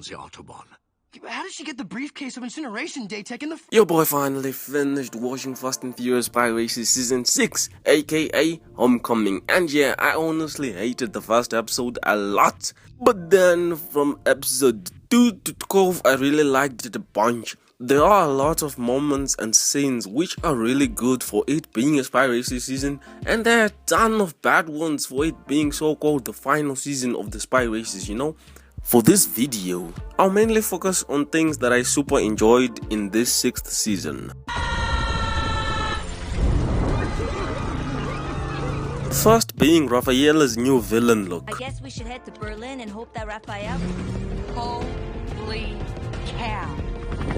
the Autobahn. How did she get the briefcase of incineration Daytech in the Your boy finally finished watching Fast and Furious Spy Races Season 6, aka Homecoming. And yeah, I honestly hated the first episode a lot. But then from episode 2 to 12, I really liked it a bunch. There are a lot of moments and scenes which are really good for it being a Spy Races season, and there are a ton of bad ones for it being so-called the final season of the Spy Races, you know? For this video, I'll mainly focus on things that I super enjoyed in this 6th season. First being Rafaela's new villain look. I guess we should head to Berlin and hope that Raphael... Holy cow.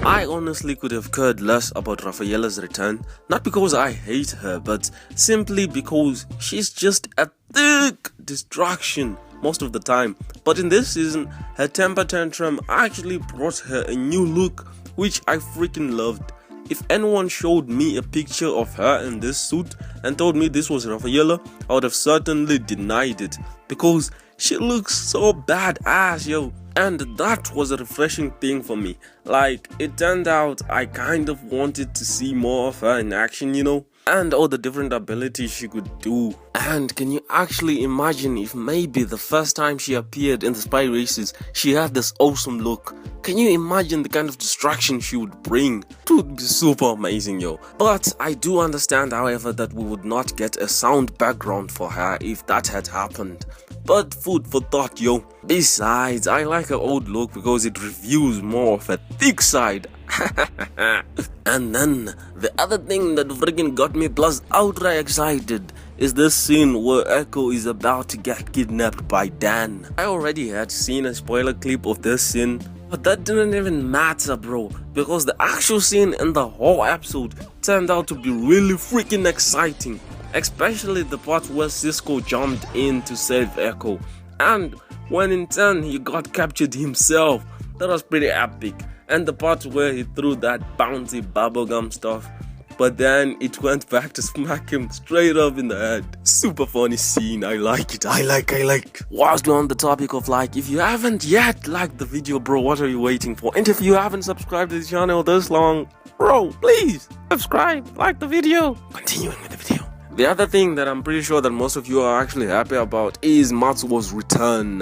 I honestly could have cared less about Rafaela's return, not because I hate her, but simply because she's just a thick distraction most of the time. But in this season, her temper tantrum actually brought her a new look, which I freaking loved. If anyone showed me a picture of her in this suit and told me this was Rafaela, I would have certainly denied it, because she looks so badass, yo. And that was a refreshing thing for me. Like, it turned out I kind of wanted to see more of her in action, you know, and all the different abilities she could do. And can you actually imagine if maybe the first time she appeared in the Spy Races, she had this awesome look? Can you imagine the kind of distraction she would bring? It would be super amazing, yo. But I do understand, however, that we would not get a sound background for her if that had happened. But food for thought, yo. Besides, I like her old look because it reveals more of a thick side. And then, the other thing that freaking got me plus outright excited is this scene where Echo is about to get kidnapped by Dan. I already had seen a spoiler clip of this scene, but that didn't even matter, bro, because the actual scene in the whole episode turned out to be really freaking exciting. Especially the part where Cisco jumped in to save Echo, and when in turn he got captured himself. That was pretty epic. And the part where he threw that bouncy bubblegum stuff, but then it went back to smack him straight up in the head. Super funny scene. I like it. I like. Whilst we're on the topic of like, if you haven't yet liked the video, bro, what are you waiting for? And if you haven't subscribed to the channel this long, bro, please subscribe, like the video. Continuing with the video. The other thing that I'm pretty sure that most of you are actually happy about is Matsuo's return.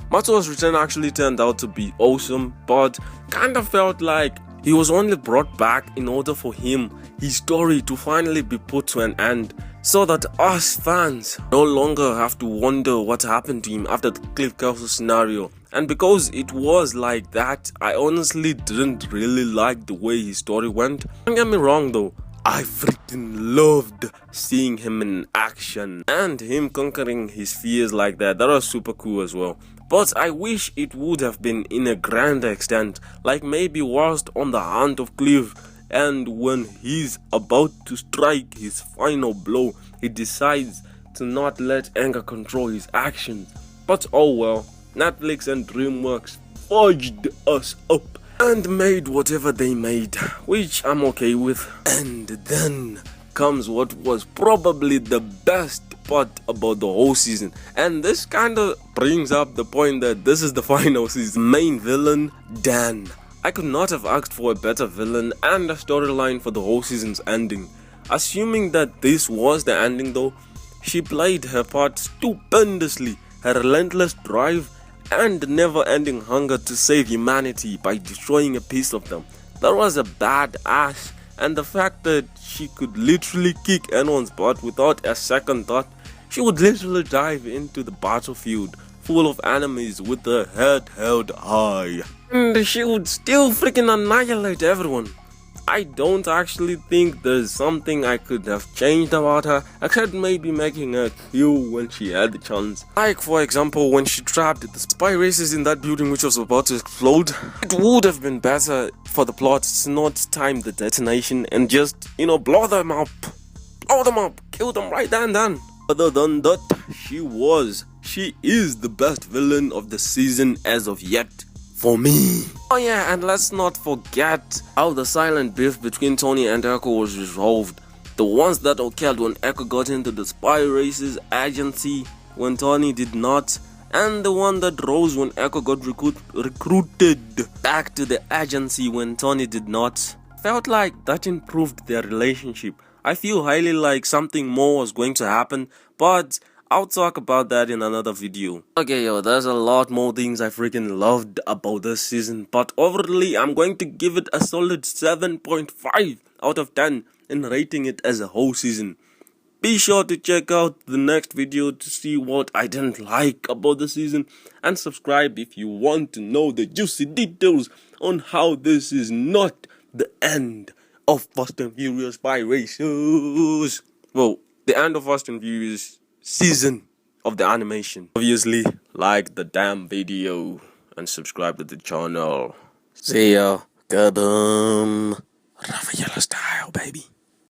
Matsuo's return actually turned out to be awesome, but kind of felt like he was only brought back in order for his story to finally be put to an end, so that us fans no longer have to wonder what happened to him after the Cliff Castle scenario. And because it was like that, I honestly didn't really like the way his story went. Don't get me wrong though, I freaking loved seeing him in action and him conquering his fears like that. That was super cool as well. But I wish it would have been in a grander extent, like maybe whilst on the hunt of Cliff, and when he's about to strike his final blow, he decides to not let anger control his actions. But oh well, Netflix and DreamWorks forged us up and made whatever they made, which I'm okay with. And then comes what was probably the best part about the whole season, and this kind of brings up the point that this is the final season. Main villain, Dan. I could not have asked for a better villain and a storyline for the whole season's ending. Assuming that this was the ending though, she played her part stupendously. Her relentless drive and never-ending hunger to save humanity by destroying a piece of them. That was a badass, and the fact that she could literally kick anyone's butt without a second thought. She would literally dive into the battlefield full of enemies with her head held high, and she would still freaking annihilate everyone. I don't actually think there's something I could have changed about her, except maybe making her kill when she had the chance. Like for example, when she trapped the Spy Races in that building which was about to explode. It would have been better for the plot to not time the detonation and just, you know, blow them up, kill them right then and then. Other than that, she is the best villain of the season as of yet. For me. Oh yeah, and let's not forget how the silent beef between Tony and Echo was resolved. The ones that occurred when Echo got into the Spy Races agency when Tony did not, and the one that rose when Echo got recruited back to the agency when Tony did not, felt like that improved their relationship. I feel highly like something more was going to happen, but I'll talk about that in another video. Okay, yo, there's a lot more things I freaking loved about this season, but overall, I'm going to give it a solid 7.5 out of 10 in rating it as a whole season. Be sure to check out the next video to see what I didn't like about the season, and subscribe if you want to know the juicy details on how this is not the end of Fast and Furious 5 races. Well, the end of Fast and Furious season of the animation. Obviously, like the damn video and subscribe to the channel. See ya. Kaboom. Raffaella style, baby.